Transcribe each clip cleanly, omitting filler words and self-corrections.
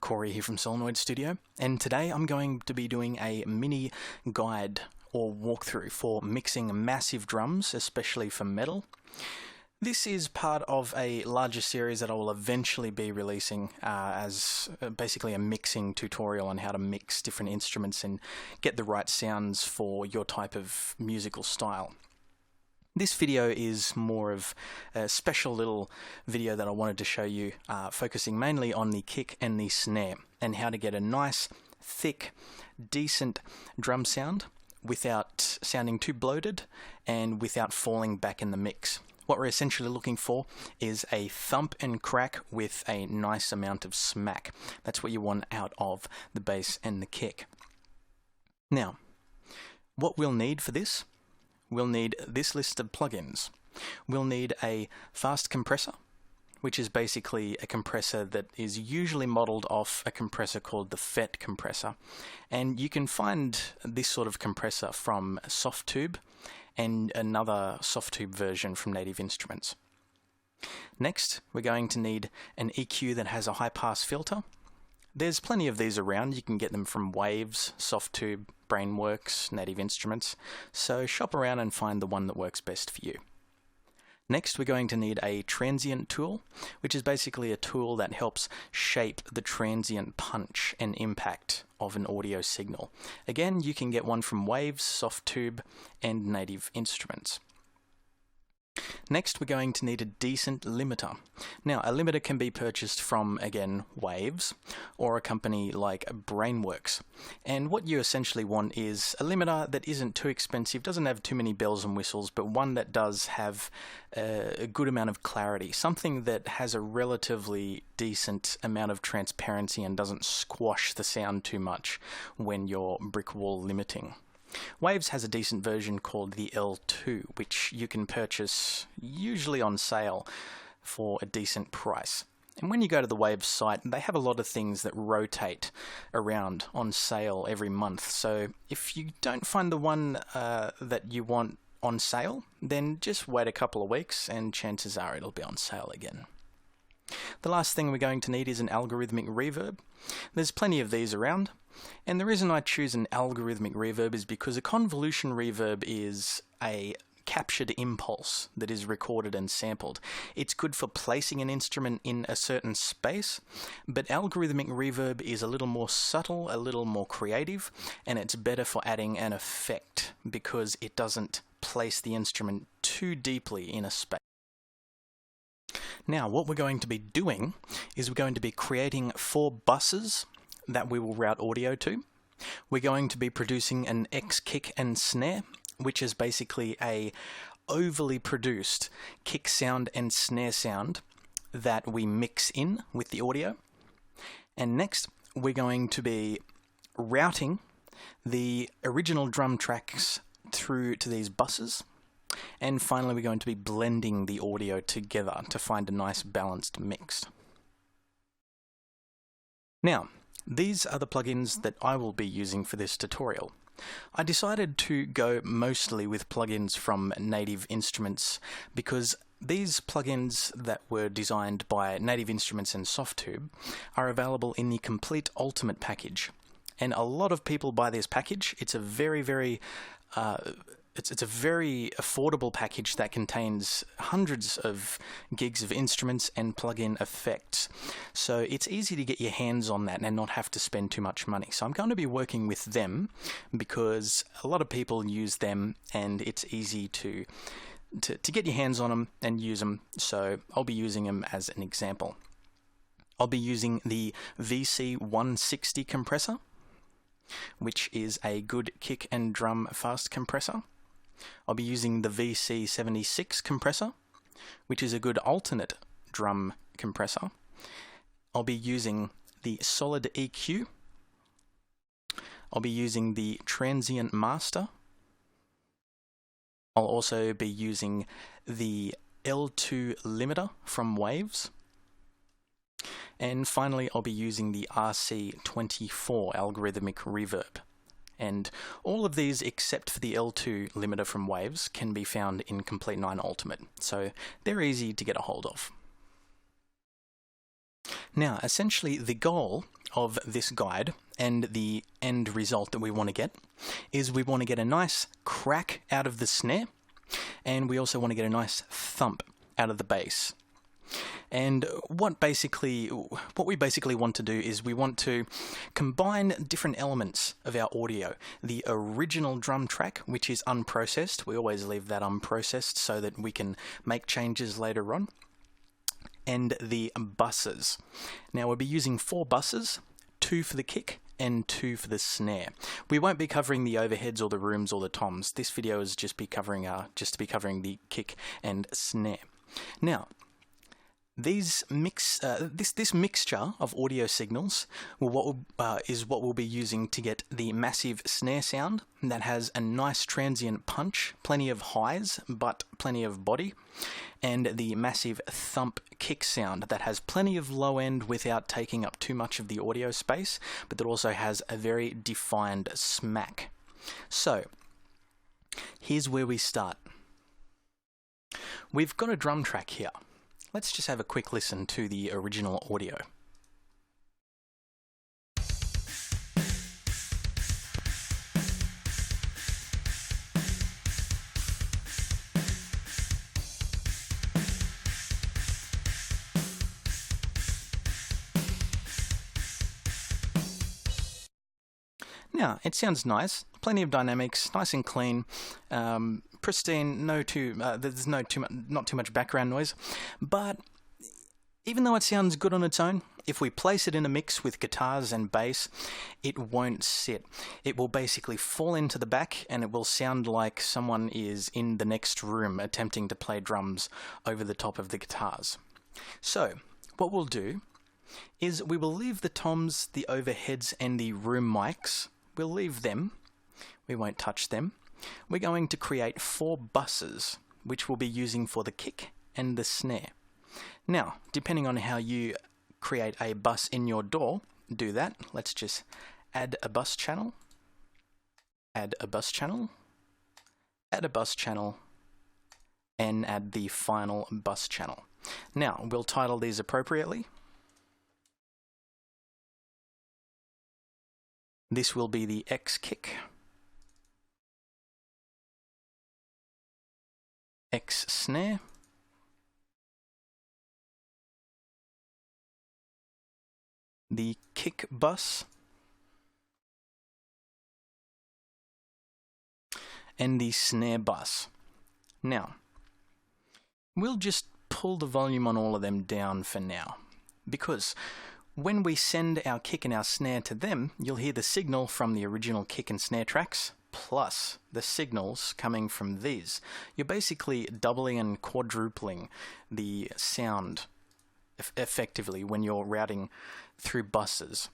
Corey here from Solenoid Studio, and today I'm going to be doing a mini guide or walkthrough for mixing massive drums, especially for metal. This is part of a larger series that I will eventually be releasing as basically a mixing tutorial on how to mix different instruments and get the right sounds for your type of musical style. This video is more of a special little video that I wanted to show you, focusing mainly on the kick and the snare and how to get a nice, thick, decent drum sound without sounding too bloated and without falling back in the mix. What we're essentially looking for is a thump and crack with a nice amount of smack. That's what you want out of the bass and the kick. Now, what we'll need for this, we'll need this list of plugins. We'll need a fast compressor, which is basically a compressor that is usually modeled off a compressor called the FET compressor. And you can find this sort of compressor from Softtube and another Softtube version from Native Instruments. Next, we're going to need an EQ that has a high-pass filter. There's plenty of these around. You can get them from Waves, Softtube, Brainworks, Native Instruments, so shop around and find the one that works best for you. Next, we're going to need a transient tool, which is basically a tool that helps shape the transient punch and impact of an audio signal. Again, you can get one from Waves, Softtube, and Native Instruments. Next, we're going to need a decent limiter. Now, a limiter can be purchased from, again, Waves, or a company like Brainworks. And what you essentially want is a limiter that isn't too expensive, doesn't have too many bells and whistles, but one that does have a good amount of clarity, something that has a relatively decent amount of transparency and doesn't squash the sound too much when you're brick wall limiting. Waves has a decent version called the L2, which you can purchase usually on sale for a decent price. And when you go to the Waves site, they have a lot of things that rotate around on sale every month. So if you don't find the one that you want on sale, then just wait a couple of weeks and chances are it'll be on sale again. The last thing we're going to need is an algorithmic reverb. There's plenty of these around, and the reason I choose an algorithmic reverb is because a convolution reverb is a captured impulse that is recorded and sampled. It's good for placing an instrument in a certain space, but algorithmic reverb is a little more subtle, a little more creative, and it's better for adding an effect because it doesn't place the instrument too deeply in a space. Now, what we're going to be doing is we're going to be creating 4 buses that we will route audio to. We're going to be producing an X kick and snare, which is basically a overly produced kick sound and snare sound that we mix in with the audio. And next, we're going to be routing the original drum tracks through to these buses. And finally, we're going to be blending the audio together to find a nice balanced mix. Now, these are the plugins that I will be using for this tutorial. I decided to go mostly with plugins from Native Instruments because these plugins that were designed by Native Instruments and Softtube are available in the Complete Ultimate package. And a lot of people buy this package. It's a very It's a very affordable package that contains hundreds of gigs of instruments and plug-in effects. So it's easy to get your hands on that and not have to spend too much money. So I'm going to be working with them because a lot of people use them and it's easy to get your hands on them and use them. So I'll be using them as an example. I'll be using the VC160 compressor, which is a good kick and drum fast compressor. I'll be using the VC76 compressor, which is a good alternate drum compressor. I'll be using the Solid EQ. I'll be using the Transient Master. I'll also be using the L2 limiter from Waves. And finally, I'll be using the RC24 algorithmic reverb. And all of these, except for the L2 limiter from Waves, can be found in Complete 9 Ultimate, so they're easy to get a hold of. Now, essentially the goal of this guide and the end result that we want to get is we want to get a nice crack out of the snare, and we also want to get a nice thump out of the bass. And what we basically want to do is we want to combine different elements of our audio. The original drum track, which is unprocessed, we always leave that unprocessed so that we can make changes later on, and the buses. Now we'll be using 4 buses, 2 for the kick and 2 for the snare. We won't be covering the overheads or the rooms or the toms. This video is just to be covering the kick and snare. Now, this mixture of audio signals is what we'll be using to get the massive snare sound that has a nice transient punch, plenty of highs but plenty of body, and the massive thump kick sound that has plenty of low end without taking up too much of the audio space, but that also has a very defined smack. So, here's where we start. We've got a drum track here. Let's just have a quick listen to the original audio. Now, it sounds nice, plenty of dynamics, nice and clean, pristine, not too much background noise. But even though it sounds good on its own, if we place it in a mix with guitars and bass, it won't sit. It will basically fall into the back, and it will sound like someone is in the next room attempting to play drums over the top of the guitars. So, what we'll do is we will leave the toms, the overheads, and the room mics. We'll leave them. We won't touch them. We're going to create 4 buses, which we'll be using for the kick and the snare. Now, depending on how you create a bus in your DAW, do that. Let's just add a bus channel, add a bus channel, add a bus channel, and add the final bus channel. Now, we'll title these appropriately. This will be the X kick, X snare, the kick bus, and the snare bus. Now, we'll just pull the volume on all of them down for now, because when we send our kick and our snare to them, you'll hear the signal from the original kick and snare tracks, plus the signals coming from these. You're basically doubling and quadrupling the sound effectively when you're routing through buses.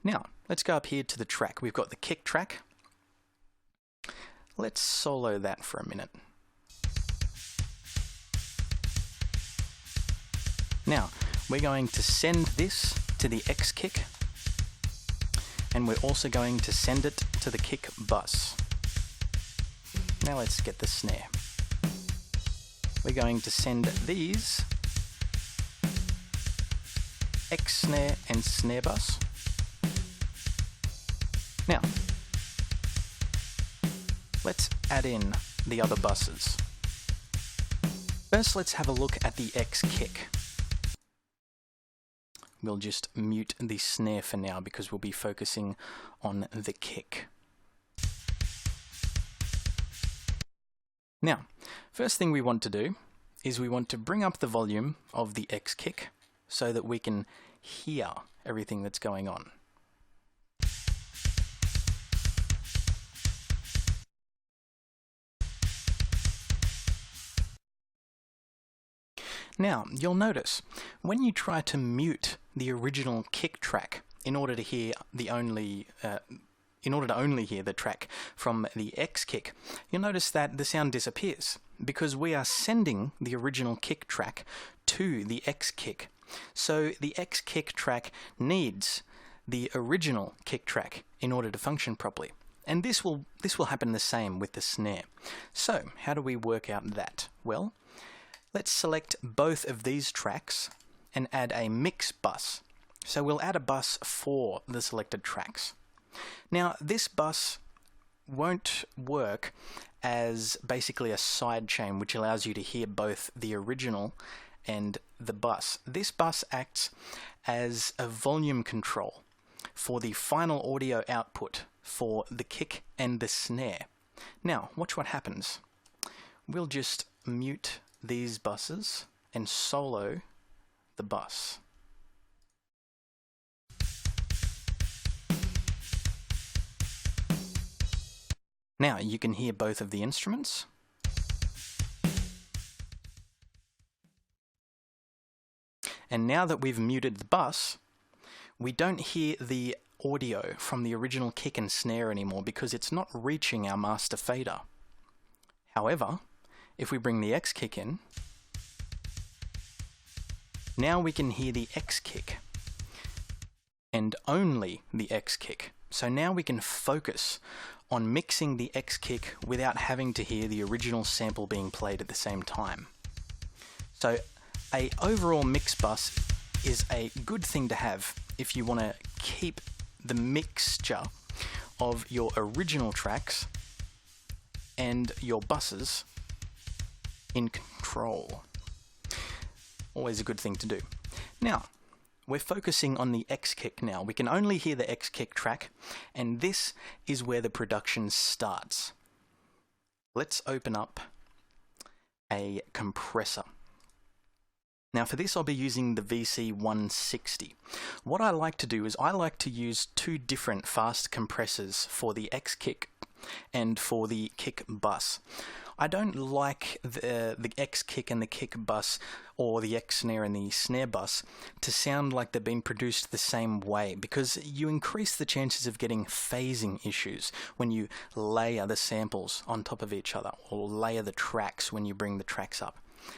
Now, let's go up here to the track. We've got the kick track. Let's solo that for a minute. Now, we're going to send this to the X kick, and we're also going to send it to the kick bus. Now let's get the snare. We're going to send these X snare and snare bus. Now, let's add in the other buses. First, let's have a look at the X kick. We'll just mute the snare for now because we'll be focusing on the kick. Now, first thing we want to do is we want to bring up the volume of the X kick so that we can hear everything that's going on. Now, you'll notice when you try to mute the original kick track in order to only hear the track from the X kick, you'll notice that the sound disappears because we are sending the original kick track to the X kick. So the X kick track needs the original kick track in order to function properly. And this will happen the same with the snare. So how do we work out that? Well, let's select both of these tracks and add a mix bus So we'll add a bus for the selected tracks. Now this bus won't work as basically a side chain which allows you to hear both the original and the bus. This bus acts as a volume control for the final audio output for the kick and the snare. Now watch what happens. We'll just mute these buses and solo the bus. Now you can hear both of the instruments. And now that we've muted the bus, we don't hear the audio from the original kick and snare anymore because it's not reaching our master fader. However, if we bring the X kick in, now we can hear the X kick and only the X kick. So now we can focus on mixing the X kick without having to hear the original sample being played at the same time. So a overall mix bus is a good thing to have if you want to keep the mixture of your original tracks and your buses in control. Always a good thing to do. Now, we're focusing on the X kick now. We can only hear the X kick track, and this is where the production starts. Let's open up a compressor. Now for this I'll be using the VC160. What I like to do is I like to use two different fast compressors for the X kick and for the kick bus. I don't like the X kick and the kick bus or the X snare and the snare bus to sound like they've been produced the same way, because you increase the chances of getting phasing issues when you layer the samples on top of each other or layer the tracks when you bring the tracks up.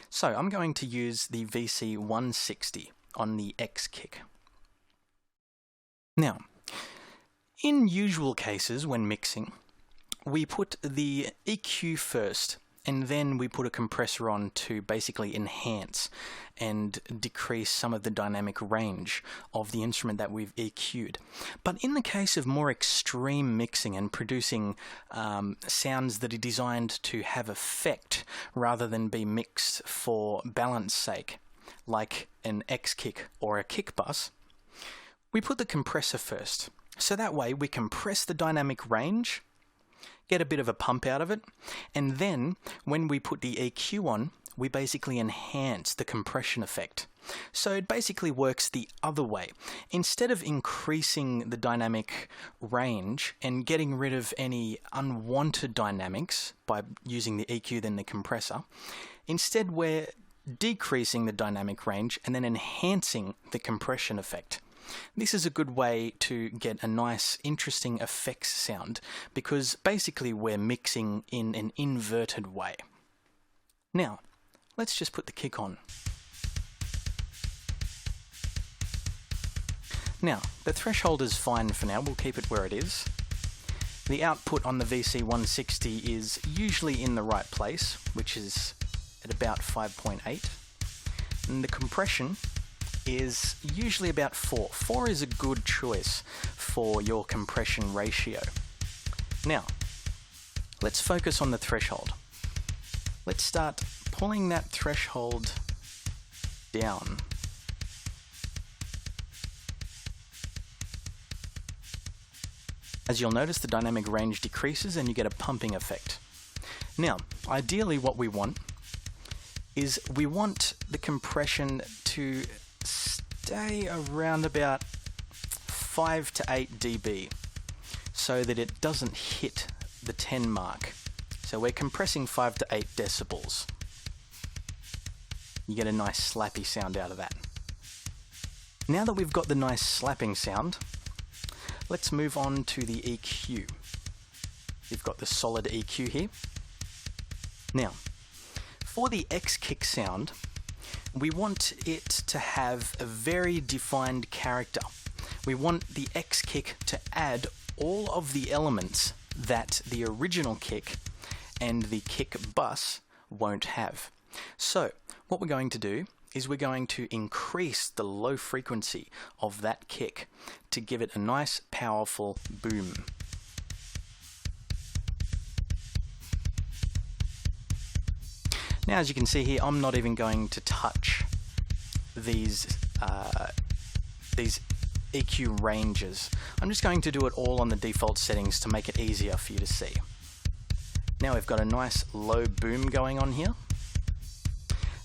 So I'm going to use the VC160 on the X kick. Now, in usual cases when mixing, we put the EQ first, and then we put a compressor on to basically enhance and decrease some of the dynamic range of the instrument that we've EQ'd. But in the case of more extreme mixing and producing sounds that are designed to have effect rather than be mixed for balance sake, like an X kick or a kick bus, we put the compressor first. So that way we compress the dynamic range, get a bit of a pump out of it, and then when we put the EQ on, we basically enhance the compression effect. So it basically works the other way. Instead of increasing the dynamic range and getting rid of any unwanted dynamics by using the EQ then the compressor, instead we're decreasing the dynamic range and then enhancing the compression effect. This is a good way to get a nice, interesting effects sound, because basically we're mixing in an inverted way. Now, let's just put the kick on. Now, the threshold is fine for now, we'll keep it where it is. The output on the VC160 is usually in the right place, which is at about 5.8. And the compression is usually about 4. 4 is a good choice for your compression ratio. Now, let's focus on the threshold. Let's start pulling that threshold down. As you'll notice, the dynamic range decreases and you get a pumping effect. Now, ideally what we want is we want the compression to stay around about 5 to 8 dB so that it doesn't hit the 10 mark. So we're compressing 5 to 8 decibels. You get a nice slappy sound out of that. Now that we've got the nice slapping sound, let's move on to the EQ. You've got the solid EQ here. Now, for the X kick sound, we want it to have a very defined character. We want the X kick to add all of the elements that the original kick and the kick bus won't have. So what we're going to do is we're going to increase the low frequency of that kick to give it a nice, powerful boom. Now, as you can see here, I'm not even going to touch these EQ ranges. I'm just going to do it all on the default settings to make it easier for you to see. Now we've got a nice low boom going on here.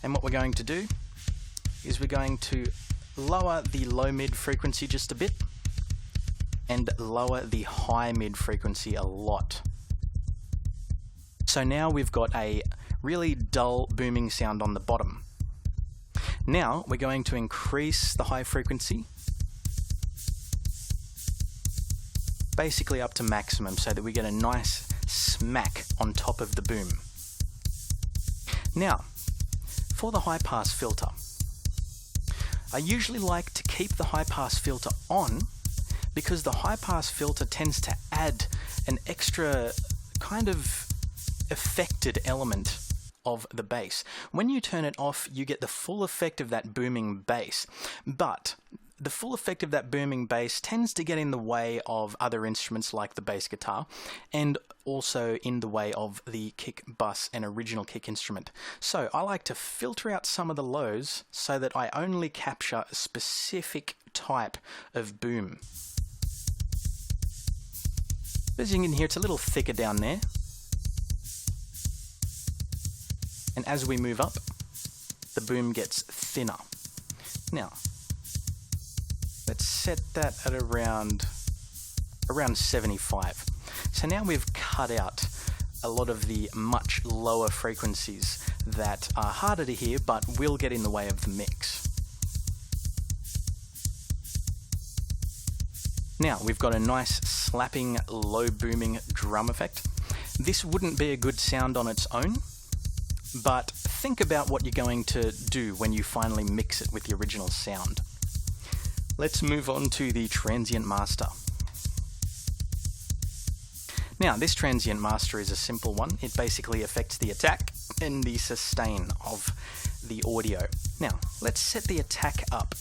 And what we're going to do is we're going to lower the low mid frequency just a bit and lower the high mid frequency a lot. So now we've got a really dull booming sound on the bottom. Now we're going to increase the high frequency basically up to maximum so that we get a nice smack on top of the boom. Now, for the high pass filter, I usually like to keep the high pass filter on because the high pass filter tends to add an extra kind of affected element of the bass. When you turn it off, you get the full effect of that booming bass, but the full effect of that booming bass tends to get in the way of other instruments like the bass guitar, and also in the way of the kick bus and original kick instrument. So I like to filter out some of the lows so that I only capture a specific type of boom. As you can hear, it's a little thicker down there. And as we move up, the boom gets thinner. Now, let's set that at around 75. So now we've cut out a lot of the much lower frequencies that are harder to hear but will get in the way of the mix. Now we've got a nice slapping low booming drum effect. This wouldn't be a good sound on its own, but think about what you're going to do when you finally mix it with the original sound. Let's move on to the transient master. Now, this transient master is a simple one. It basically affects the attack and the sustain of the audio. Now, let's set the attack up.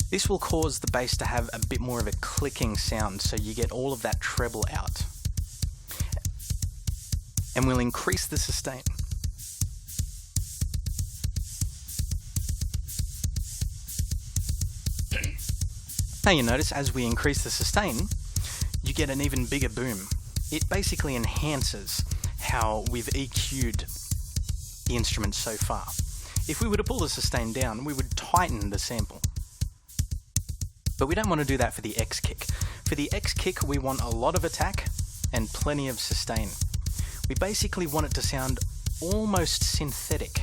This will cause the bass to have a bit more of a clicking sound, so you get all of that treble out. And we'll increase the sustain. Now you notice as we increase the sustain, you get an even bigger boom. It basically enhances how we've EQ'd the instrument so far. If we were to pull the sustain down, we would tighten the sample. But we don't want to do that for the X kick. For the X kick, we want a lot of attack and plenty of sustain. We basically want it to sound almost synthetic.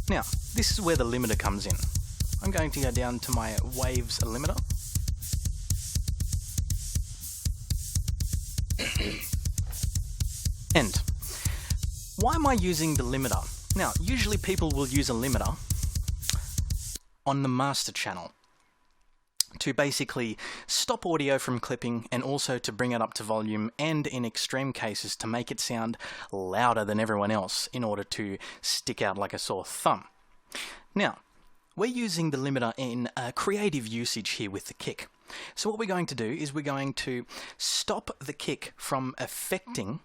Now, this is where the limiter comes in. I'm going to go down to my waves limiter. And why am I using the limiter? Now, usually people will use a limiter on the master channel to basically stop audio from clipping and also to bring it up to volume, and in extreme cases to make it sound louder than everyone else in order to stick out like a sore thumb. Now, we're using the limiter in creative usage here with the kick. So what we're going to do is we're going to stop the kick from affecting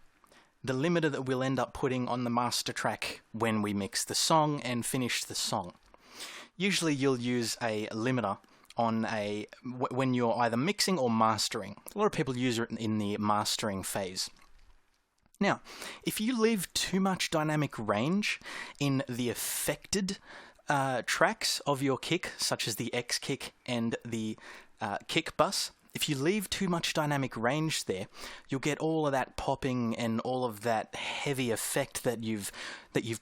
the limiter that we'll end up putting on the master track when we mix the song and finish the song. Usually you'll use a limiter on when you're either mixing or mastering. A lot of people use it in the mastering phase. Now, if you leave too much dynamic range in the affected tracks of your kick, such as the X kick and the kick bus, if you leave too much dynamic range there, you'll get all of that popping and all of that heavy effect that you've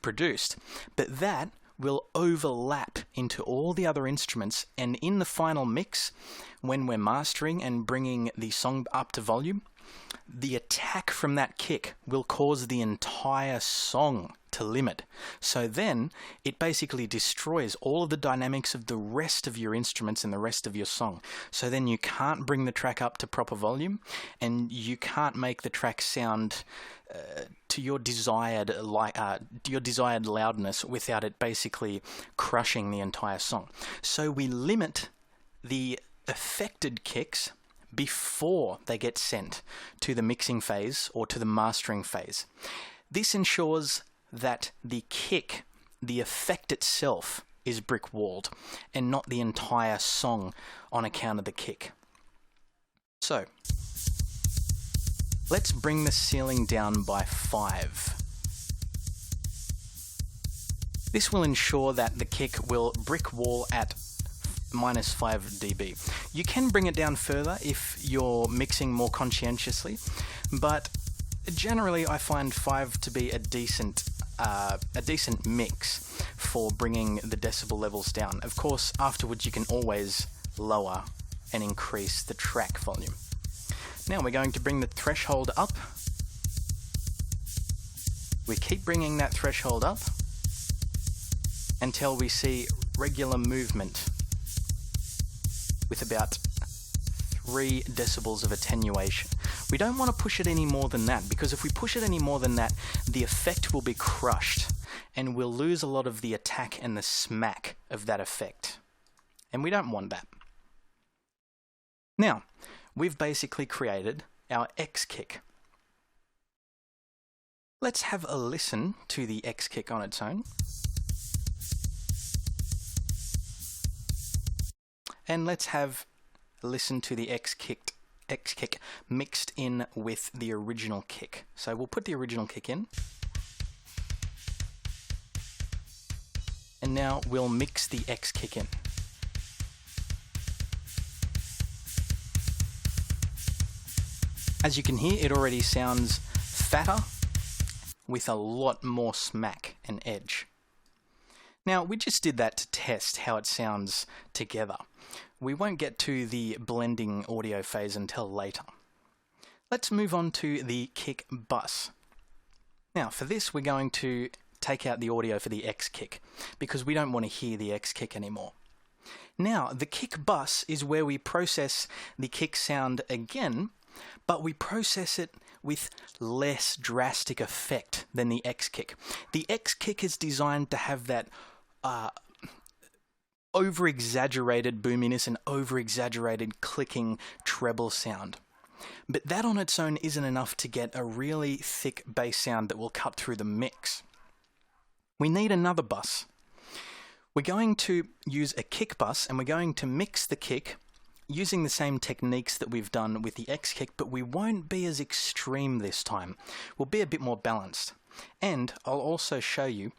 produced. But that will overlap into all the other instruments, and in the final mix, when we're mastering and bringing the song up to volume, the attack from that kick will cause the entire song to limit. So then it basically destroys all of the dynamics of the rest of your instruments and the rest of your song. So then you can't bring the track up to proper volume, and you can't make the track sound to your desired loudness without it basically crushing the entire song. So we limit the affected kicks before they get sent to the mixing phase or to the mastering phase. This ensures that the kick, the effect itself, is brick-walled and not the entire song on account of the kick. So, let's bring the ceiling down by 5. This will ensure that the kick will brick-wall at minus 5 dB. You can bring it down further if you're mixing more conscientiously, but generally I find 5 to be a decent mix for bringing the decibel levels down. Of course, afterwards you can always lower and increase the track volume. Now we're going to bring the threshold up. We keep bringing that threshold up until we see regular movement with about 3 decibels of attenuation. We don't want to push it any more than that, because if we push it any more than that, the effect will be crushed and we'll lose a lot of the attack and the smack of that effect. And we don't want that. Now, we've basically created our X kick. Let's have a listen to the X kick on its own. And let's have a listen to the X kick mixed in with the original kick. So we'll put the original kick in. And now we'll mix the X kick in. As you can hear, it already sounds fatter with a lot more smack and edge. Now, we just did that to test how it sounds together. We won't get to the blending audio phase until later. Let's move on to the kick bus. Now, for this, we're going to take out the audio for the X kick because we don't want to hear the X kick anymore. Now, the kick bus is where we process the kick sound again, but we process it with less drastic effect than the X kick. The X kick is designed to have that over-exaggerated boominess and over-exaggerated clicking treble sound. But that on its own isn't enough to get a really thick bass sound that will cut through the mix. We need another bus. We're going to use a kick bus and we're going to mix the kick using the same techniques that we've done with the X kick, but we won't be as extreme this time. We'll be a bit more balanced. And I'll also show you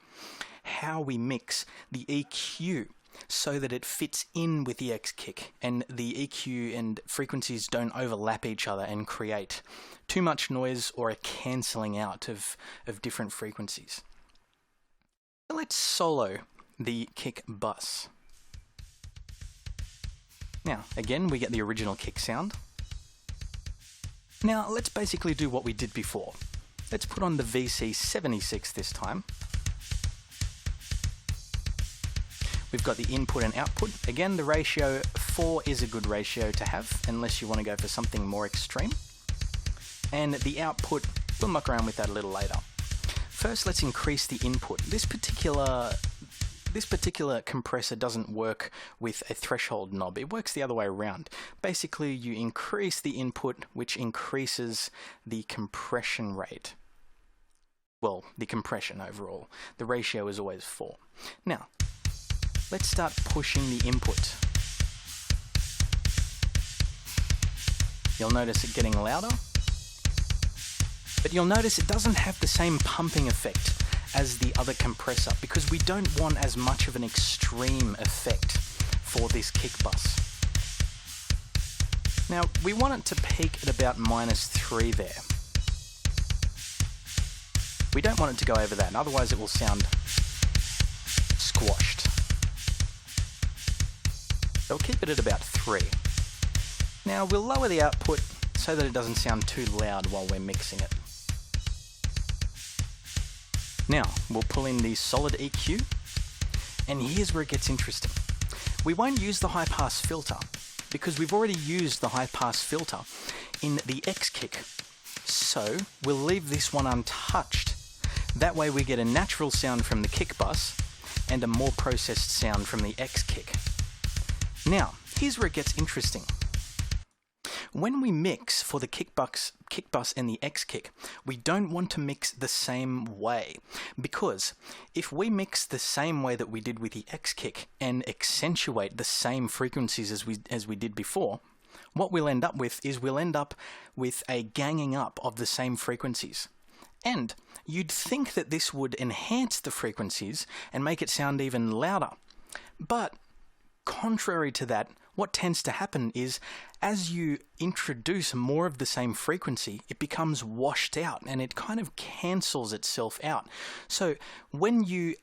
how we mix the EQ so that it fits in with the X kick and the EQ and frequencies don't overlap each other and create too much noise or a cancelling out of different frequencies. So let's solo the kick bus. Now, again, we get the original kick sound. Now, let's basically do what we did before. Let's put on the VC76 this time. We've got the input and output. Again, the ratio 4 is a good ratio to have, unless you want to go for something more extreme. And the output, we'll muck around with that a little later. First, let's increase the input. This particular compressor doesn't work with a threshold knob. It works the other way around. Basically, you increase the input, which increases the compression rate. Well, the compression overall. The ratio is always 4. Now, let's start pushing the input. You'll notice it getting louder, but you'll notice it doesn't have the same pumping effect as the other compressor because we don't want as much of an extreme effect for this kick bus. Now, we want it to peak at about -3 there. We don't want it to go over that, otherwise it will sound squashed. So we'll keep it at about 3. Now we'll lower the output so that it doesn't sound too loud while we're mixing it. Now, we'll pull in the solid EQ, and here's where it gets interesting. We won't use the high pass filter because we've already used the high pass filter in the X kick. So we'll leave this one untouched. That way we get a natural sound from the kick bus and a more processed sound from the X kick. Now, here's where it gets interesting. When we mix for the kick bus and the X kick, we don't want to mix the same way, because if we mix the same way that we did with the X kick and accentuate the same frequencies as we did before, what we'll end up with is a ganging up of the same frequencies. And you'd think that this would enhance the frequencies and make it sound even louder. But contrary to that, what tends to happen is as you introduce more of the same frequency, it becomes washed out and it kind of cancels itself out. So when you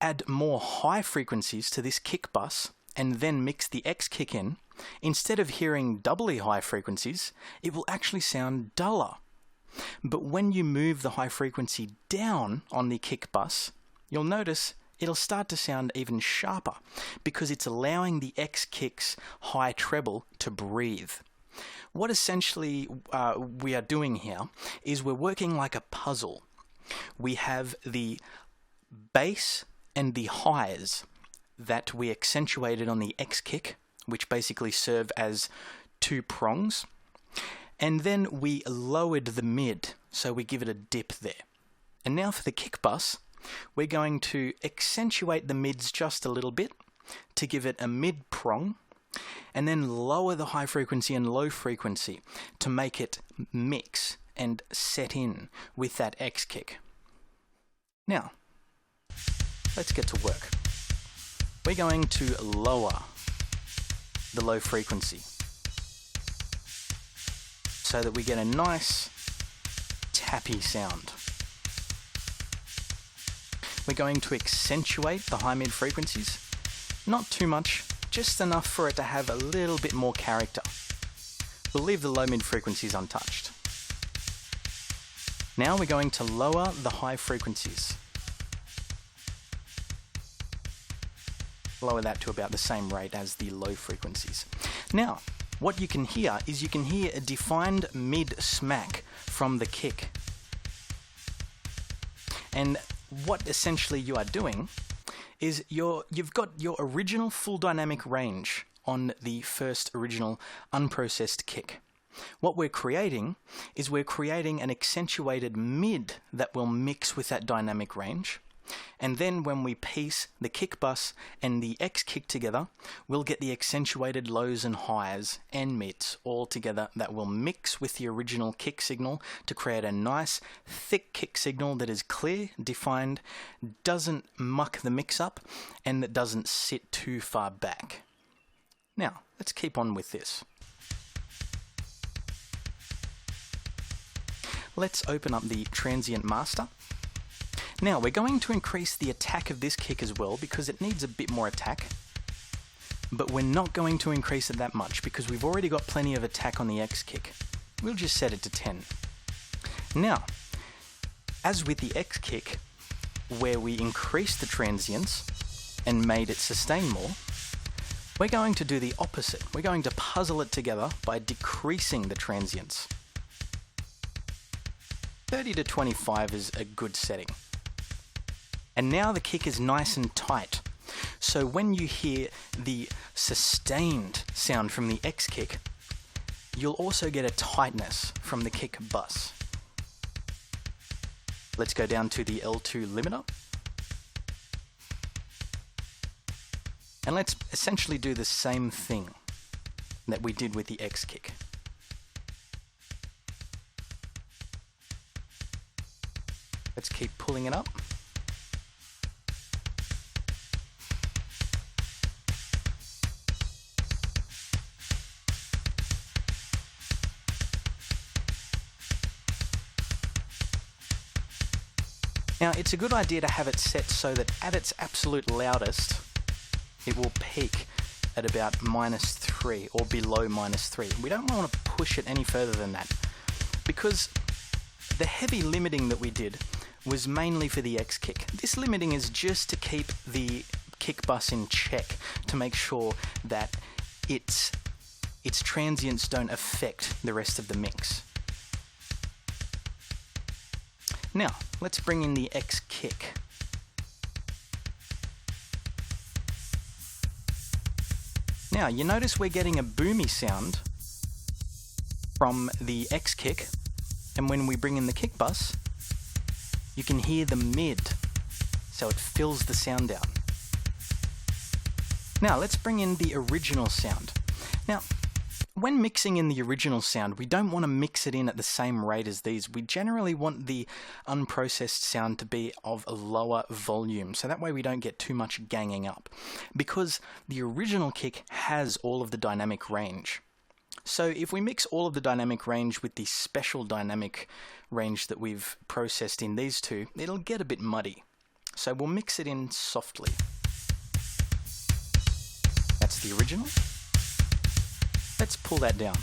add more high frequencies to this kick bus and then mix the X kick in, instead of hearing doubly high frequencies, it will actually sound duller. But when you move the high frequency down on the kick bus, you'll notice it'll start to sound even sharper because it's allowing the X kick's high treble to breathe. What essentially we are doing here is we're working like a puzzle. We have the bass and the highs that we accentuated on the X kick, which basically serve as two prongs. And then we lowered the mid, so we give it a dip there. And now for the kick bus, we're going to accentuate the mids just a little bit to give it a mid prong, and then lower the high frequency and low frequency to make it mix and set in with that X kick. Now, let's get to work. We're going to lower the low frequency so that we get a nice tappy sound. We're going to accentuate the high mid frequencies, not too much, just enough for it to have a little bit more character. We'll leave the low mid frequencies untouched. Now we're going to lower the high frequencies. Lower that to about the same rate as the low frequencies. Now, what you can hear is you can hear a defined mid smack from the kick. And what essentially you are doing is you've got your original full dynamic range on the first original unprocessed kick. What we're creating is we're creating an accentuated mid that will mix with that dynamic range. And then when we piece the kick bus and the X kick together, we'll get the accentuated lows and highs and mids all together that will mix with the original kick signal to create a nice thick kick signal that is clear, defined, doesn't muck the mix up, and that doesn't sit too far back. Now, let's keep on with this. Let's open up the transient master. Now we're going to increase the attack of this kick as well because it needs a bit more attack, but we're not going to increase it that much because we've already got plenty of attack on the X kick. We'll just set it to 10. Now, as with the X kick, where we increased the transients and made it sustain more, we're going to do the opposite. We're going to puzzle it together by decreasing the transients. 30 to 25 is a good setting. And now the kick is nice and tight. So when you hear the sustained sound from the X kick, you'll also get a tightness from the kick bus. Let's go down to the L2 limiter. And let's essentially do the same thing that we did with the X kick. Let's keep pulling it up. Now, it's a good idea to have it set so that at its absolute loudest, it will peak at about -3 or below -3. We don't want to push it any further than that, because the heavy limiting that we did was mainly for the X kick. This limiting is just to keep the kick bus in check, to make sure that its transients don't affect the rest of the mix. Now, let's bring in the X kick. Now, you notice we're getting a boomy sound from the X kick, and when we bring in the kick bus, you can hear the mid, so it fills the sound out. Now, let's bring in the original sound. Now, when mixing in the original sound, we don't want to mix it in at the same rate as these. We generally want the unprocessed sound to be of a lower volume, so that way we don't get too much ganging up, because the original kick has all of the dynamic range. So if we mix all of the dynamic range with the special dynamic range that we've processed in these two, it'll get a bit muddy. So we'll mix it in softly. That's the original. Let's pull that down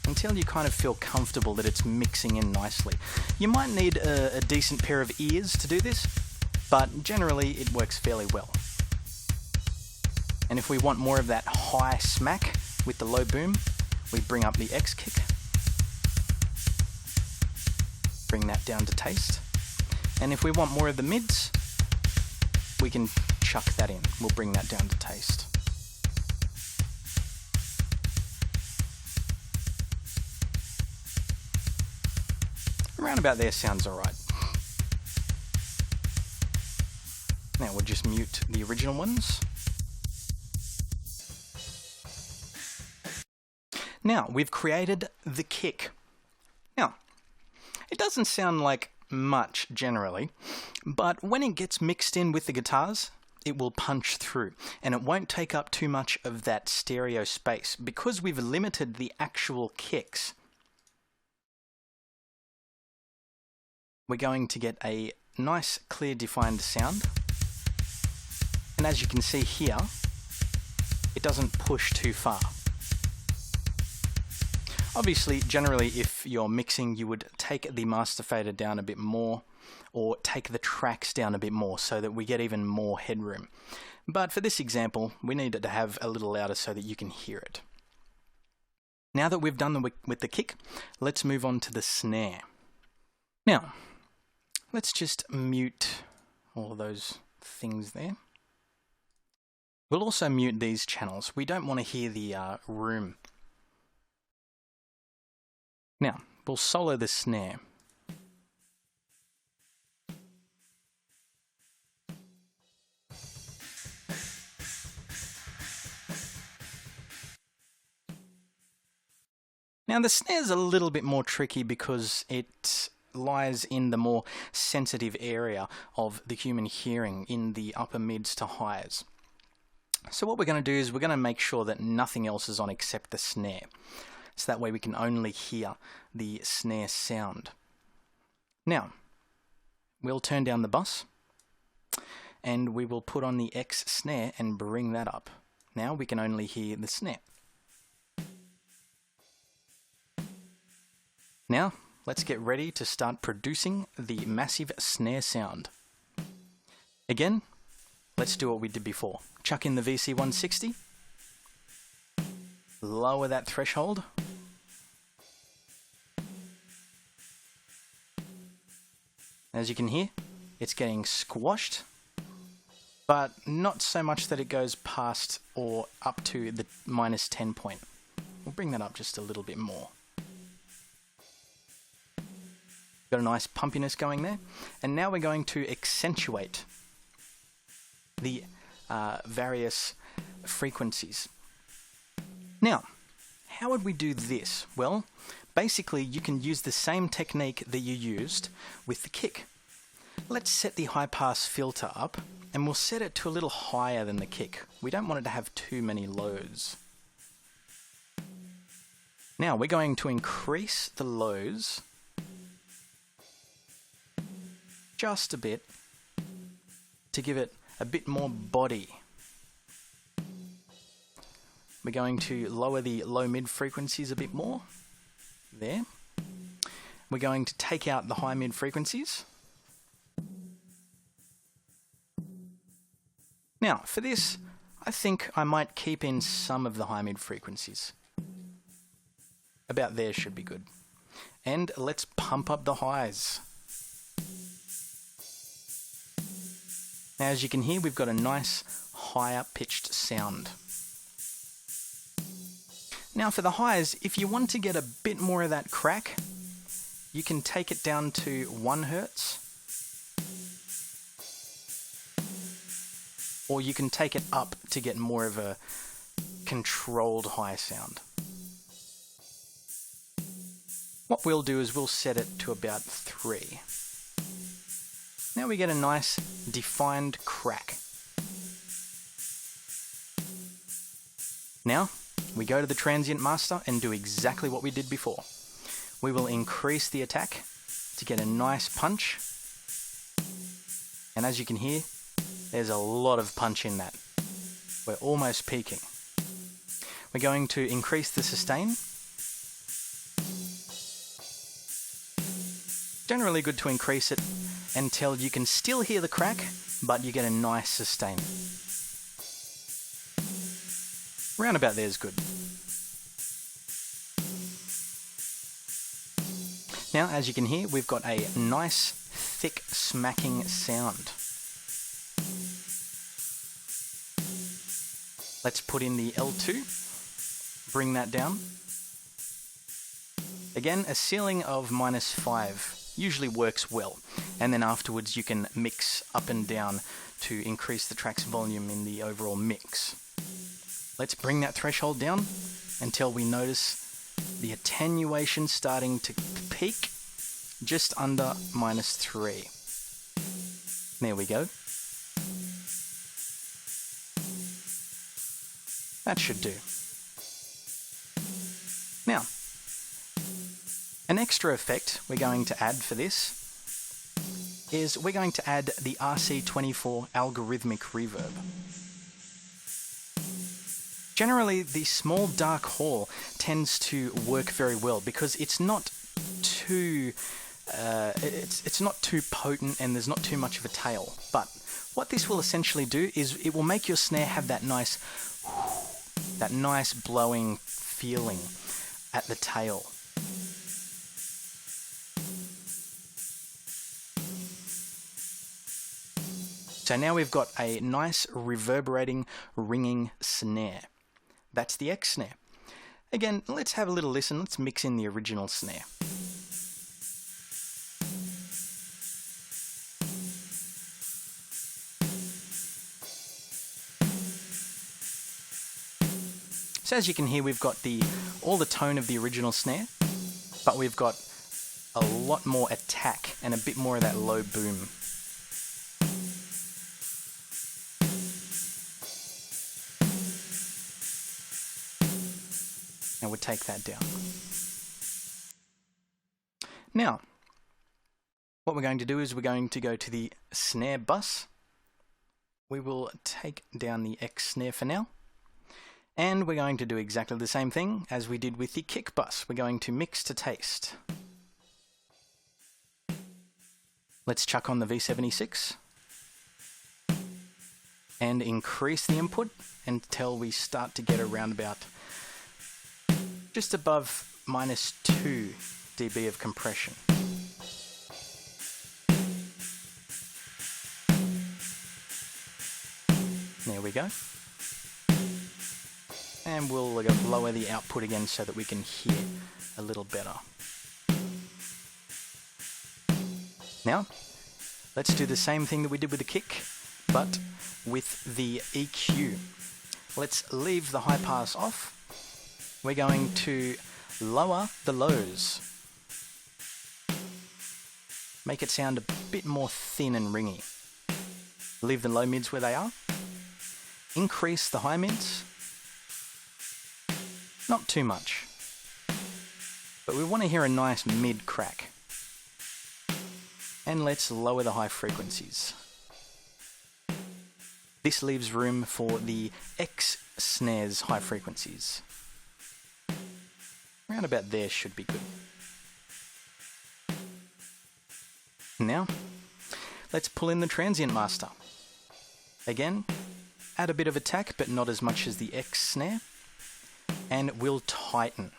until you kind of feel comfortable that it's mixing in nicely. You might need a decent pair of ears to do this, but generally it works fairly well. And if we want more of that high smack with the low boom, we bring up the X kick, bring that down to taste. And if we want more of the mids, we can chuck that in. We'll bring that down to taste. Around about there sounds alright. Now we'll just mute the original ones. Now we've created the kick. Now, it doesn't sound like much generally, but when it gets mixed in with the guitars, it will punch through, and it won't take up too much of that stereo space because we've limited the actual kicks. We're going to get a nice, clear, defined sound. And as you can see here, it doesn't push too far. Obviously, generally, if you're mixing, you would take the master fader down a bit more, or take the tracks down a bit more so that we get even more headroom. But for this example, we need it to have a little louder so that you can hear it. Now that we've done with the kick, let's move on to the snare. Now, let's just mute all of those things there. We'll also mute these channels. We don't want to hear the room. Now, we'll solo the snare. Now, the snare's a little bit more tricky because it lies in the more sensitive area of the human hearing, in the upper mids to highs. So what we're going to do is we're going to make sure that nothing else is on except the snare. So that way we can only hear the snare sound. Now, we'll turn down the bus and we will put on the X snare and bring that up. Now we can only hear the snare. Now, let's get ready to start producing the massive snare sound. Again, let's do what we did before. Chuck in the VC160. Lower that threshold. As you can hear, it's getting squashed, but not so much that it goes past or up to the -10 point. We'll bring that up just a little bit more. Got a nice pumpiness going there. And now we're going to accentuate the various frequencies. Now, how would we do this? Well, basically you can use the same technique that you used with the kick. Let's set the high pass filter up and we'll set it to a little higher than the kick. We don't want it to have too many lows. Now we're going to increase the lows just a bit to give it a bit more body. we're going to lower the low-mid frequencies a bit more. There. We're going to take out the high-mid frequencies. Now, for this, I think I might keep in some of the high-mid frequencies. About there should be good. And let's pump up the highs. Now, as you can hear, we've got a nice higher pitched sound. Now for the highs, if you want to get a bit more of that crack, you can take it down to 1 Hertz. Or you can take it up to get more of a controlled high sound. What we'll do is we'll set it to about 3. Now we get a nice defined crack. Now we go to the transient master and do exactly what we did before. We will increase the attack to get a nice punch. And as you can hear, there's a lot of punch in that. We're almost peaking. We're going to increase the sustain. Generally good to increase it until you can still hear the crack, but you get a nice sustain. Round about there is good. Now, as you can hear, we've got a nice, thick, smacking sound. Let's put in the L2, bring that down. Again, a ceiling of -5 usually works well, and then afterwards you can mix up and down to increase the track's volume in the overall mix. Let's bring that threshold down until we notice the attenuation starting to peak just under -3. There we go. That should do. Now, an extra effect we're going to add for this is we're going to add the RC24 algorithmic reverb. Generally, the small dark hall tends to work very well because it's not too it's not too potent and there's not too much of a tail. But what this will essentially do is it will make your snare have that nice blowing feeling at the tail. So now we've got a nice reverberating ringing snare. That's the X snare. Again, let's have a little listen. Let's mix in the original snare. So as you can hear, we've got all the tone of the original snare, but we've got a lot more attack and a bit more of that low boom. And we'll take that down. Now, what we're going to do is we're going to go to the snare bus. We will take down the X snare for now. And we're going to do exactly the same thing as we did with the kick bus. We're going to mix to taste. Let's chuck on the V76 and increase the input until we start to get around about just above -2 dB of compression. There we go. And we'll lower the output again so that we can hear a little better. Now, let's do the same thing that we did with the kick, but with the EQ. Let's leave the high pass off. We're going to lower the lows. Make it sound a bit more thin and ringy. Leave the low mids where they are. Increase the high mids. Not too much. But we want to hear a nice mid crack. And let's lower the high frequencies. This leaves room for the X snares high frequencies. Around about there should be good. Now, let's pull in the transient master. Again, add a bit of attack, but not as much as the X snare, and we'll tighten.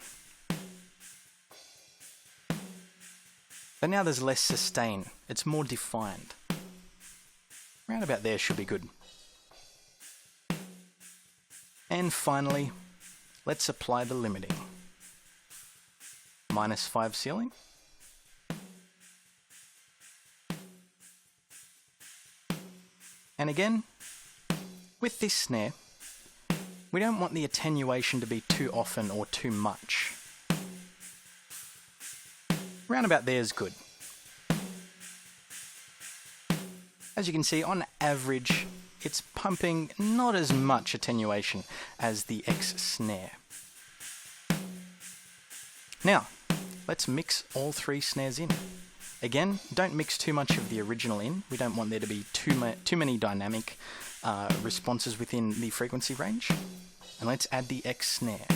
But now there's less sustain, it's more defined. Around about there should be good. And finally, let's apply the limiting. -5 ceiling. And again, with this snare, we don't want the attenuation to be too often or too much. Round about there is good. As you can see, on average, it's pumping not as much attenuation as the X snare. Now, let's mix all 3 snares in. Again, don't mix too much of the original in. We don't want there to be too many dynamic responses within the frequency range. And let's add the X snare.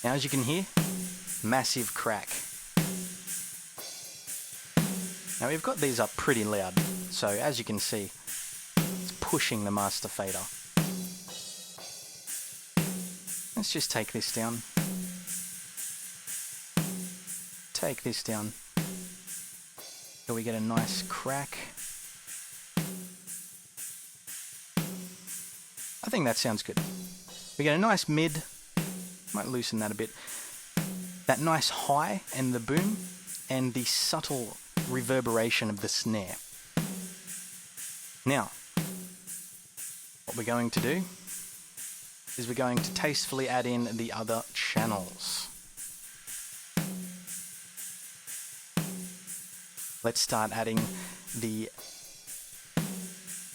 Now, as you can hear, massive crack. Now we've got these up pretty loud, so as you can see, it's pushing the master fader. Let's just take this down. Take this down. So we get a nice crack. I think that sounds good. We get a nice mid, might loosen that a bit. That nice high and the boom, and the subtle reverberation of the snare. Now, what we're going to do is we're going to tastefully add in the other channels. Let's start adding the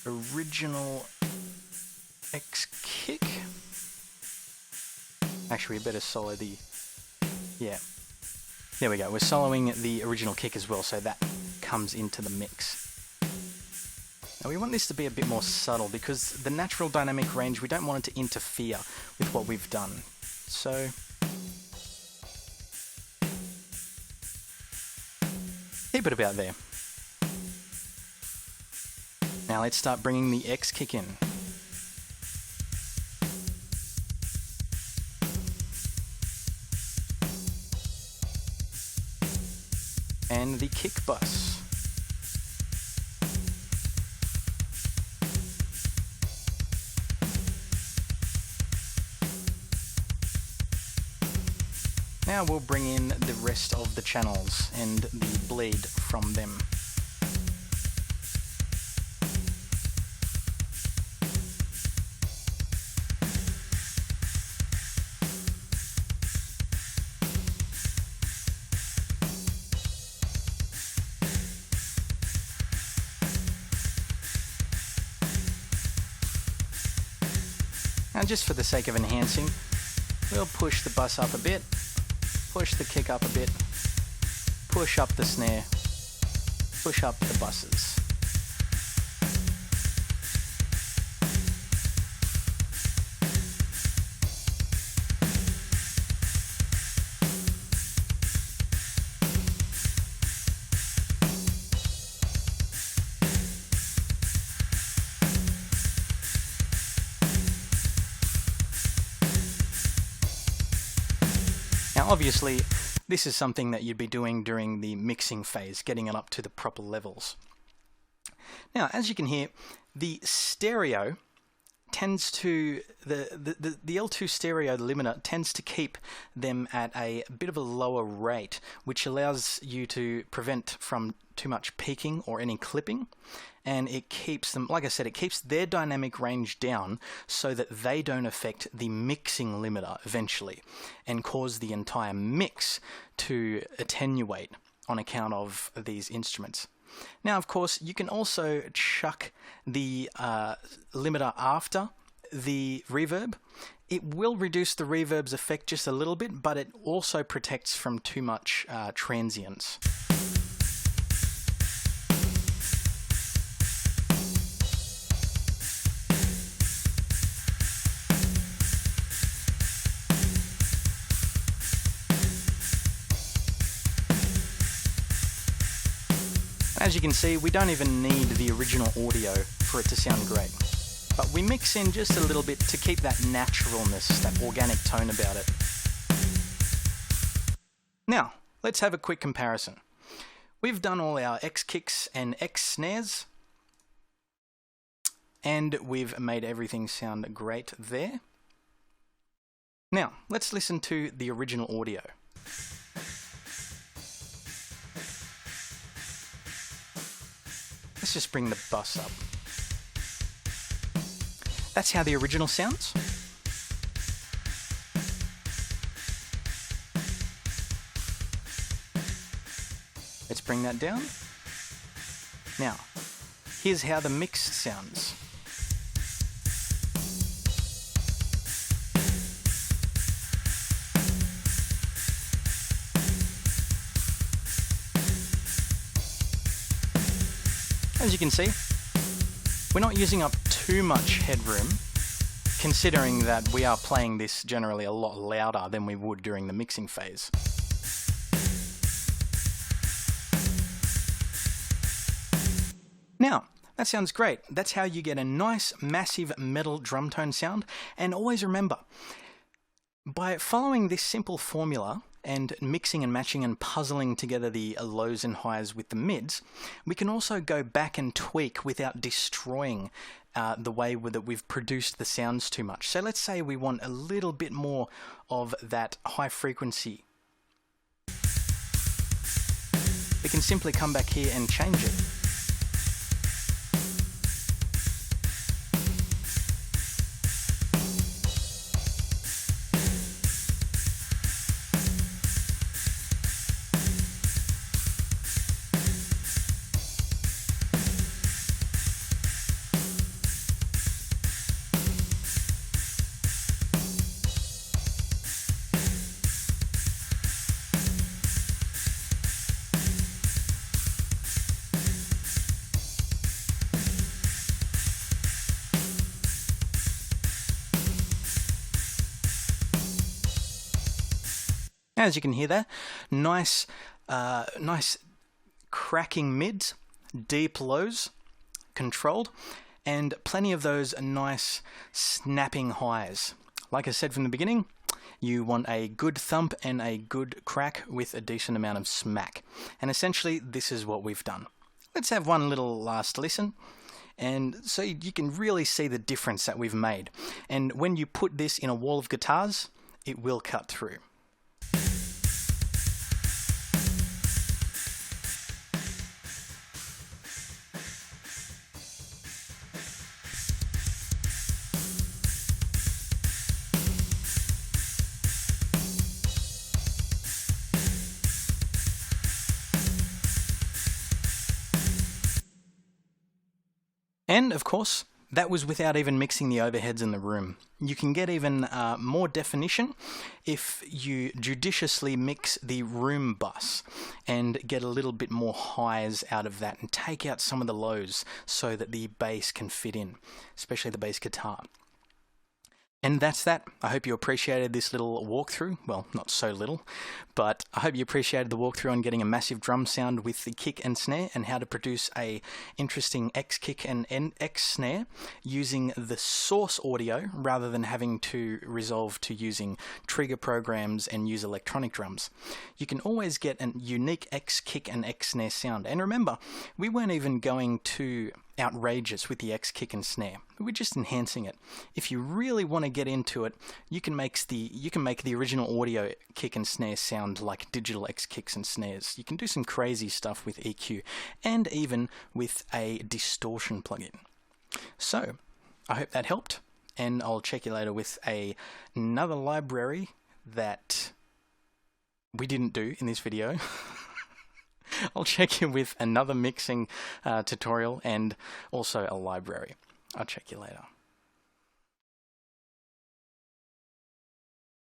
original X kick. Actually, we better solo the... Yeah. There we go. We're soloing the original kick as well, so that comes into the mix. Now we want this to be a bit more subtle because the natural dynamic range, we don't want it to interfere with what we've done. So keep it about there. Now let's start bringing the X kick in. And the kick bus. Now we'll bring in the rest of the channels and the bleed from them. Now just for the sake of enhancing, we'll push the bus up a bit, push the kick up a bit, push up the snare, push up the buses. Now obviously, this is something that you'd be doing during the mixing phase, getting it up to the proper levels. Now, as you can hear, the stereo tends to, the L2 stereo, the limiter, tends to keep them at a bit of a lower rate, which allows you to prevent from too much peaking or any clipping. And it keeps them, like I said, it keeps their dynamic range down so that they don't affect the mixing limiter eventually and cause the entire mix to attenuate on account of these instruments. Now, of course, you can also chuck the limiter after the reverb. It will reduce the reverb's effect just a little bit, but it also protects from too much transients. As you can see, we don't even need the original audio for it to sound great. But we mix in just a little bit to keep that naturalness, that organic tone about it. Now, let's have a quick comparison. We've done all our X kicks and X snares, and we've made everything sound great there. Now, let's listen to the original audio. Let's just bring the bus up. That's how the original sounds. Let's bring that down. Now, here's how the mix sounds. As you can see, we're not using up too much headroom, considering that we are playing this generally a lot louder than we would during the mixing phase. Now, that sounds great. That's how you get a nice, massive metal drum tone sound. And always remember, by following this simple formula and mixing and matching and puzzling together the lows and highs with the mids, we can also go back and tweak without destroying the way that we've produced the sounds too much. So let's say we want a little bit more of that high frequency. We can simply come back here and change it. As you can hear there, nice cracking mids, deep lows, controlled, and plenty of those nice snapping highs. Like I said from the beginning, you want a good thump and a good crack with a decent amount of smack. And essentially, this is what we've done. Let's have one little last listen. And so you can really see the difference that we've made. And when you put this in a wall of guitars, it will cut through. And, of course, that was without even mixing the overheads in the room. You can get even more definition if you judiciously mix the room bus and get a little bit more highs out of that and take out some of the lows so that the bass can fit in, especially the bass guitar. And that's that. I hope you appreciated this little walkthrough. Well, not so little, but I hope you appreciated the walkthrough on getting a massive drum sound with the kick and snare and how to produce a interesting X kick and X snare using the source audio rather than having to resolve to using trigger programs and use electronic drums. You can always get a unique X kick and X snare sound. And remember, we weren't even going to outrageous with the X kick and snare. We're just enhancing it. If you really want to get into it, you can make the original audio kick and snare sound like digital X kicks and snares. You can do some crazy stuff with EQ and even with a distortion plugin. So, I hope that helped, and I'll check you later with another library that we didn't do in this video. I'll check you with another mixing tutorial and also a library. I'll check you later.